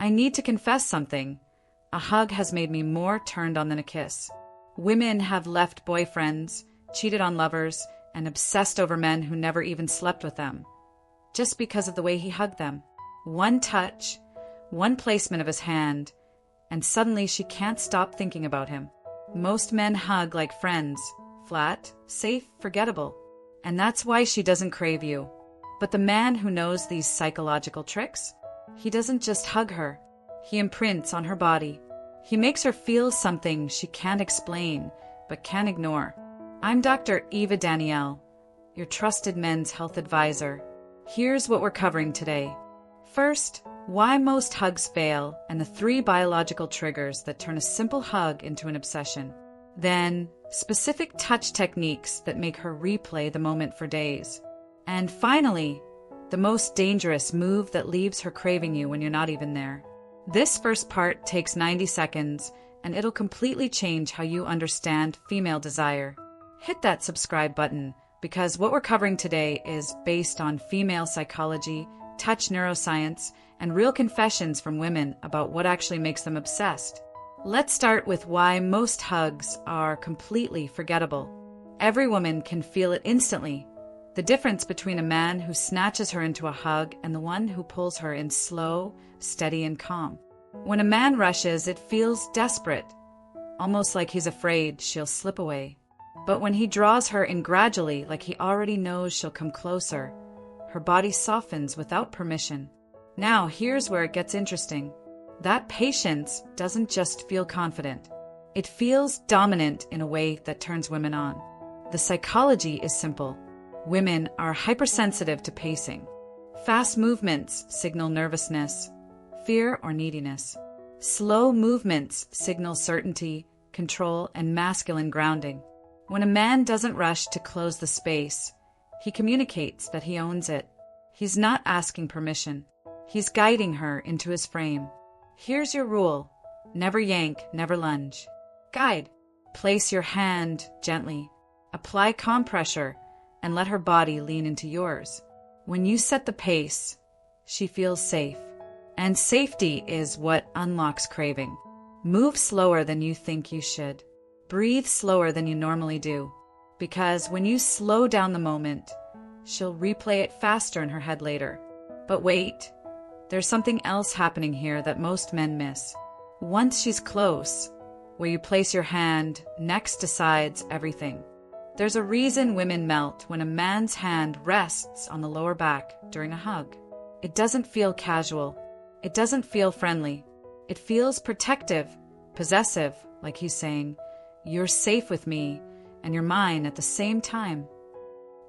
I need to confess something. A hug has made me more turned on than a kiss. Women have left boyfriends, cheated on lovers, and obsessed over men who never even slept with them, just because of the way he hugged them. One touch, one placement of his hand, and suddenly she can't stop thinking about him. Most men hug like friends, flat, safe, forgettable. And that's why she doesn't crave you. But the man who knows these psychological tricks, he doesn't just hug her. He imprints on her body. He makes her feel something she can't explain, but can't ignore. I'm Dr. Eva Danial, your trusted men's health advisor. Here's what we're covering today. First, why most hugs fail and the 3 biological triggers that turn a simple hug into an obsession. Then, specific touch techniques that make her replay the moment for days. And finally, the most dangerous move that leaves her craving you when you're not even there. This first part takes 90 seconds, and it'll completely change how you understand female desire. Hit that subscribe button, because what we're covering today is based on female psychology, touch neuroscience, and real confessions from women about what actually makes them obsessed. Let's start with why most hugs are completely forgettable. Every woman can feel it instantly. The difference between a man who snatches her into a hug and the one who pulls her in slow, steady, and calm. When a man rushes, it feels desperate, almost like he's afraid she'll slip away. But when he draws her in gradually, like he already knows she'll come closer, her body softens without permission. Now, here's where it gets interesting. That patience doesn't just feel confident. It feels dominant in a way that turns women on. The psychology is simple. Women are hypersensitive to pacing. Fast movements signal nervousness, fear, or neediness. Slow movements signal certainty, control, and masculine grounding. When a man doesn't rush to close the space, he communicates that he owns it. He's not asking permission. He's guiding her into his frame. Here's your rule. Never yank, never lunge. Guide. Place your hand gently. Apply calm pressure and let her body lean into yours. When you set the pace, she feels safe. And safety is what unlocks craving. Move slower than you think you should. Breathe slower than you normally do. Because when you slow down the moment, she'll replay it faster in her head later. But wait, there's something else happening here that most men miss. Once she's close, where you place your hand next decides everything. There's a reason women melt when a man's hand rests on the lower back during a hug. It doesn't feel casual. It doesn't feel friendly. It feels protective, possessive, like he's saying, "You're safe with me, and you're mine at the same time."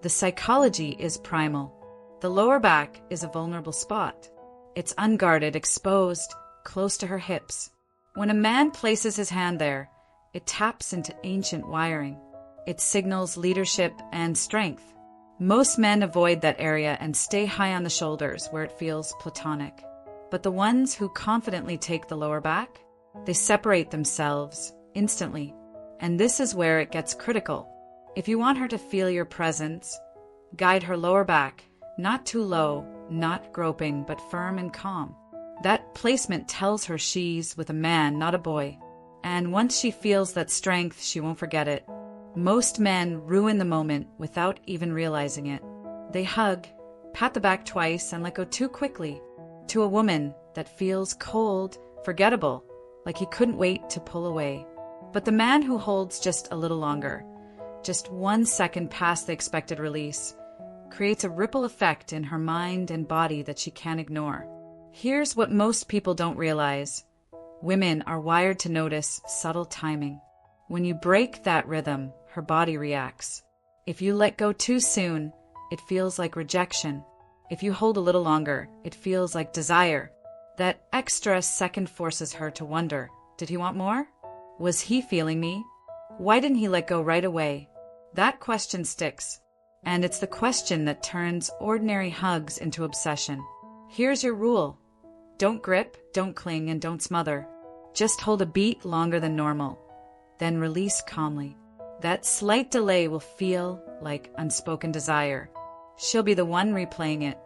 The psychology is primal. The lower back is a vulnerable spot. It's unguarded, exposed, close to her hips. When a man places his hand there, it taps into ancient wiring. It signals leadership and strength. Most men avoid that area and stay high on the shoulders where it feels platonic. But the ones who confidently take the lower back, they separate themselves instantly. And this is where it gets critical. If you want her to feel your presence, guide her lower back, not too low, not groping, but firm and calm. That placement tells her she's with a man, not a boy. And once she feels that strength, she won't forget it. Most men ruin the moment without even realizing it. They hug, pat the back twice, and let go too quickly. To a woman, that feels cold, forgettable, like he couldn't wait to pull away. But the man who holds just a little longer, just 1 second past the expected release, creates a ripple effect in her mind and body that she can't ignore. Here's what most people don't realize. Women are wired to notice subtle timing. When you break that rhythm, her body reacts. If you let go too soon, it feels like rejection. If you hold a little longer, it feels like desire. That extra second forces her to wonder, did he want more? Was he feeling me? Why didn't he let go right away? That question sticks. And it's the question that turns ordinary hugs into obsession. Here's your rule. Don't grip, don't cling, and don't smother. Just hold a beat longer than normal. Then release calmly. That slight delay will feel like unspoken desire. She'll be the one replaying it,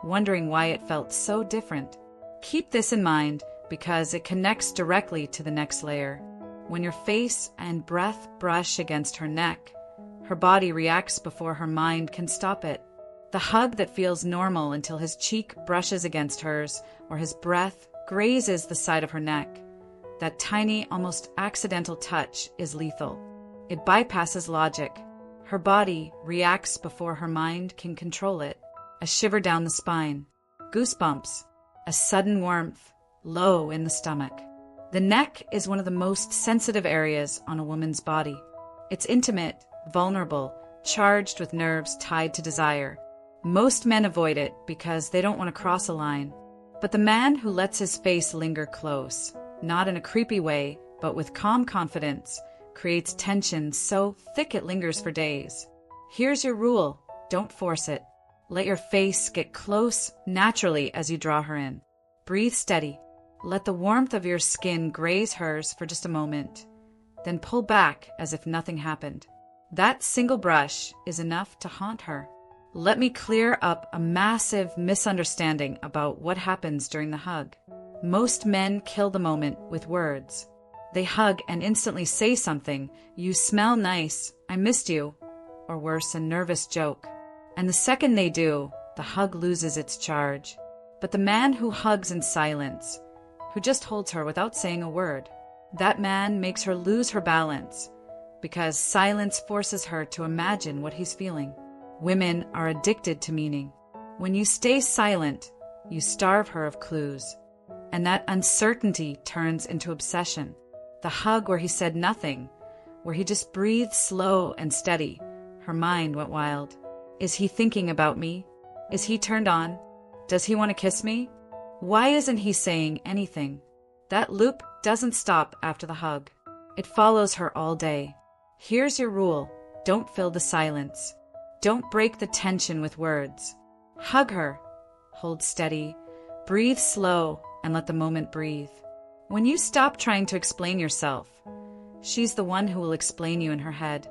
wondering why it felt so different. Keep this in mind because it connects directly to the next layer. When your face and breath brush against her neck, her body reacts before her mind can stop it. The hug that feels normal until his cheek brushes against hers or his breath grazes the side of her neck. That tiny, almost accidental touch is lethal. It bypasses logic. Her body reacts before her mind can control it. A shiver down the spine, goosebumps, a sudden warmth, low in the stomach. The neck is one of the most sensitive areas on a woman's body. It's intimate, vulnerable, charged with nerves tied to desire. Most men avoid it because they don't want to cross a line. But the man who lets his face linger close, not in a creepy way, but with calm confidence, creates tension so thick it lingers for days. Here's your rule: don't force it. Let your face get close naturally as you draw her in. Breathe steady. Let the warmth of your skin graze hers for just a moment. Then pull back as if nothing happened. That single brush is enough to haunt her. Let me clear up a massive misunderstanding about what happens during the hug. Most men kill the moment with words. They hug and instantly say something: "You smell nice," "I missed you," or worse, a nervous joke. And the second they do, the hug loses its charge. But the man who hugs in silence, who just holds her without saying a word, that man makes her lose her balance, because silence forces her to imagine what he's feeling. Women are addicted to meaning. When you stay silent, you starve her of clues. And that uncertainty turns into obsession. The hug where he said nothing, where he just breathed slow and steady, her mind went wild. Is he thinking about me? Is he turned on? Does he want to kiss me? Why isn't he saying anything? That loop doesn't stop after the hug. It follows her all day. Here's your rule: don't fill the silence. Don't break the tension with words. Hug her. Hold steady. Breathe slow and let the moment breathe. When you stop trying to explain yourself, she's the one who will explain you in her head,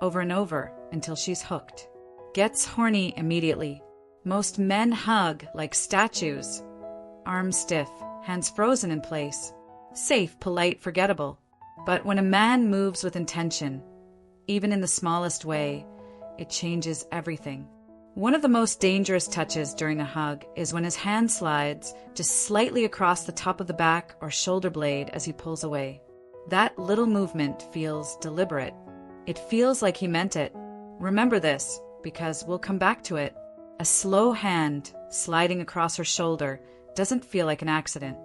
over and over until she's hooked. Gets horny immediately. Most men hug like statues. Arms stiff, hands frozen in place. Safe, polite, forgettable. But when a man moves with intention, even in the smallest way, it changes everything. One of the most dangerous touches during a hug is when his hand slides just slightly across the top of the back or shoulder blade as he pulls away. That little movement feels deliberate. It feels like he meant it. Remember this, because we'll come back to it. A slow hand sliding across her shoulder doesn't feel like an accident.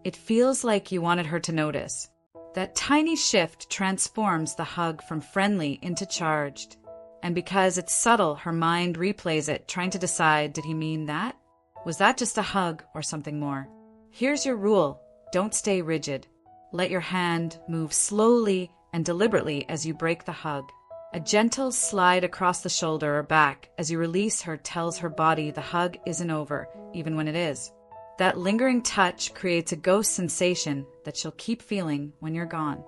It feels like you wanted her to notice. That tiny shift transforms the hug from friendly into charged. And because it's subtle, her mind replays it, trying to decide, did he mean that? Was that just a hug or something more? Here's your rule: don't stay rigid. Let your hand move slowly and deliberately as you break the hug. A gentle slide across the shoulder or back as you release her tells her body the hug isn't over, even when it is. That lingering touch creates a ghost sensation that she'll keep feeling when you're gone.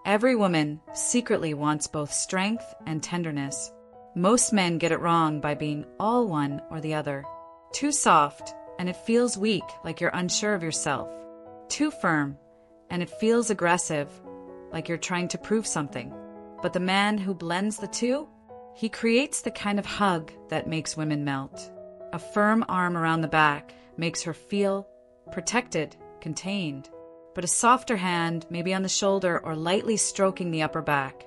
Every woman secretly wants both strength and tenderness. Most men get it wrong by being all one or the other. Too soft, and it feels weak, like you're unsure of yourself. Too firm, and it feels aggressive, like you're trying to prove something. But the man who blends the two, he creates the kind of hug that makes women melt. A firm arm around the back makes her feel protected, contained. But a softer hand, maybe on the shoulder or lightly stroking the upper back,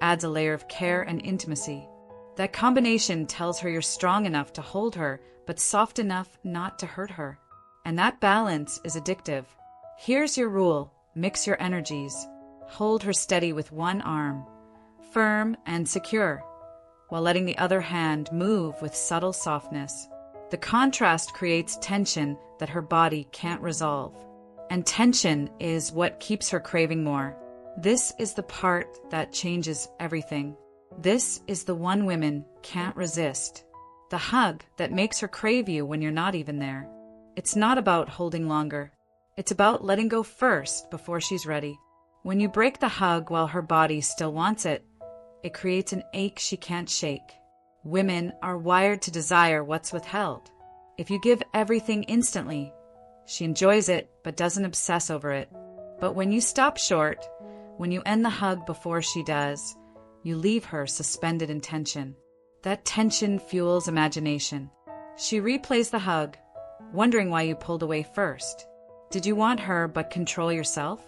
adds a layer of care and intimacy. That combination tells her you're strong enough to hold her, but soft enough not to hurt her. And that balance is addictive. Here's your rule: mix your energies. Hold her steady with one arm, firm and secure, while letting the other hand move with subtle softness. The contrast creates tension that her body can't resolve. And tension is what keeps her craving more. This is the part that changes everything. This is the one women can't resist. The hug that makes her crave you when you're not even there. It's not about holding longer. It's about letting go first before she's ready. When you break the hug while her body still wants it, it creates an ache she can't shake. Women are wired to desire what's withheld. If you give everything instantly, She enjoys it, but doesn't obsess over it. But when you stop short, when you end the hug before she does, you leave her suspended in tension. That tension fuels imagination. She replays the hug, wondering why you pulled away first. Did you want her but control yourself?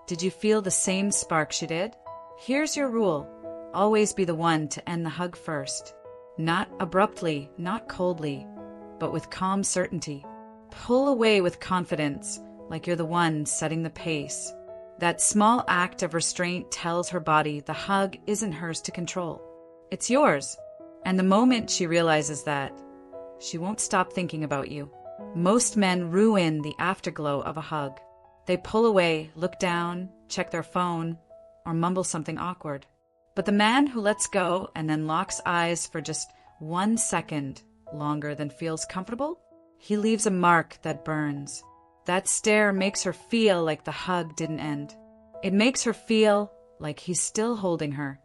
Did you feel the same spark she did? Here's your rule. Always be the one to end the hug first. Not abruptly, not coldly, but with calm certainty. Pull away with confidence, like you're the one setting the pace. That small act of restraint tells her body the hug isn't hers to control. It's yours. And the moment she realizes that, she won't stop thinking about you. Most men ruin the afterglow of a hug. They pull away, look down, check their phone, or mumble something awkward. But the man who lets go and then locks eyes for just 1 second longer than feels comfortable, he leaves a mark that burns. That stare makes her feel like the hug didn't end. It makes her feel like he's still holding her,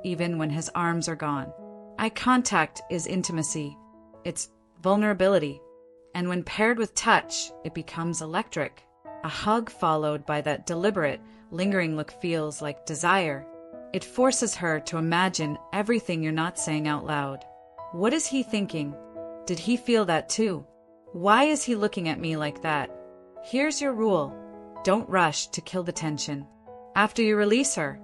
even when his arms are gone. Eye contact is intimacy. It's vulnerability. And when paired with touch, it becomes electric. A hug followed by that deliberate, lingering look feels like desire. It forces her to imagine everything you're not saying out loud. What is he thinking? Did he feel that too? Why is he looking at me like that? Here's your rule. Don't rush to kill the tension. After you release her,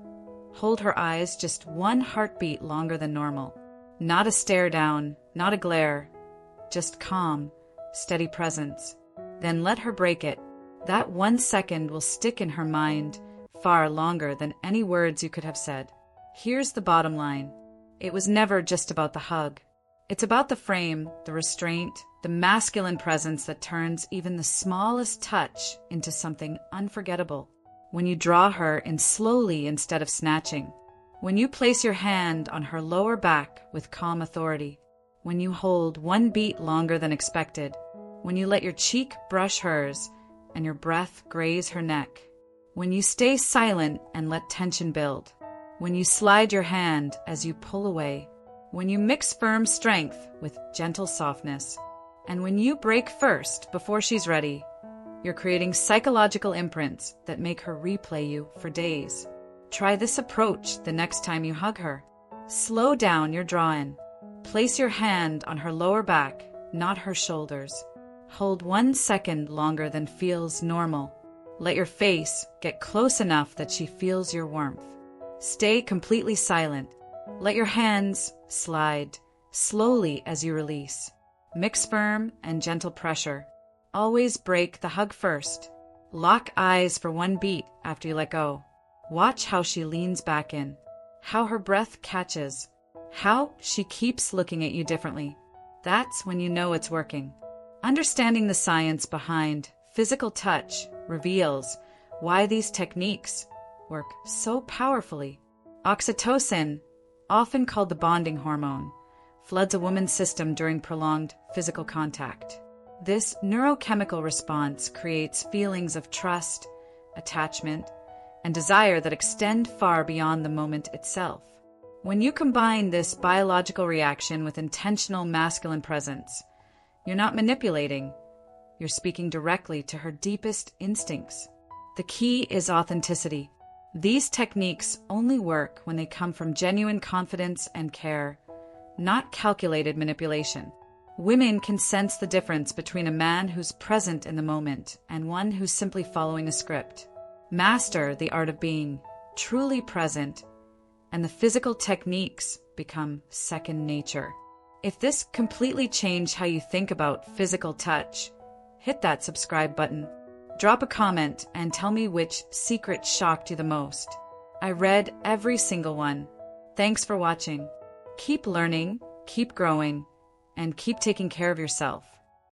hold her eyes just 1 heartbeat longer than normal. Not a stare down, not a glare, just calm, steady presence. Then let her break it. That 1 second will stick in her mind far longer than any words you could have said. Here's the bottom line. It was never just about the hug. It's about the frame, the restraint, the masculine presence that turns even the smallest touch into something unforgettable. When you draw her in slowly instead of snatching. When you place your hand on her lower back with calm authority. When you hold 1 beat longer than expected. When you let your cheek brush hers and your breath graze her neck. When you stay silent and let tension build. When you slide your hand as you pull away. When you mix firm strength with gentle softness. And when you break first before she's ready, you're creating psychological imprints that make her replay you for days. Try this approach the next time you hug her. Slow down your draw-in. Place your hand on her lower back, not her shoulders. Hold 1 second longer than feels normal. Let your face get close enough that she feels your warmth. Stay completely silent. Let your hands slide slowly as you release. Mix firm and gentle pressure. Always break the hug first. Lock eyes for 1 beat after you let go. Watch how she leans back in, how her breath catches, how she keeps looking at you differently. That's when you know it's working. Understanding the science behind physical touch reveals why these techniques work so powerfully. Oxytocin, often called the bonding hormone, floods a woman's system during prolonged physical contact. This neurochemical response creates feelings of trust, attachment, and desire that extend far beyond the moment itself. When you combine this biological reaction with intentional masculine presence, you're not manipulating, you're speaking directly to her deepest instincts. The key is authenticity. These techniques only work when they come from genuine confidence and care, not calculated manipulation. Women can sense the difference between a man who's present in the moment and one who's simply following a script. Master the art of being truly present, and the physical techniques become second nature. If this completely changed how you think about physical touch, hit that subscribe button. Drop a comment and tell me which secret shocked you the most. I read every single one. Thanks for watching. Keep learning, keep growing, and keep taking care of yourself.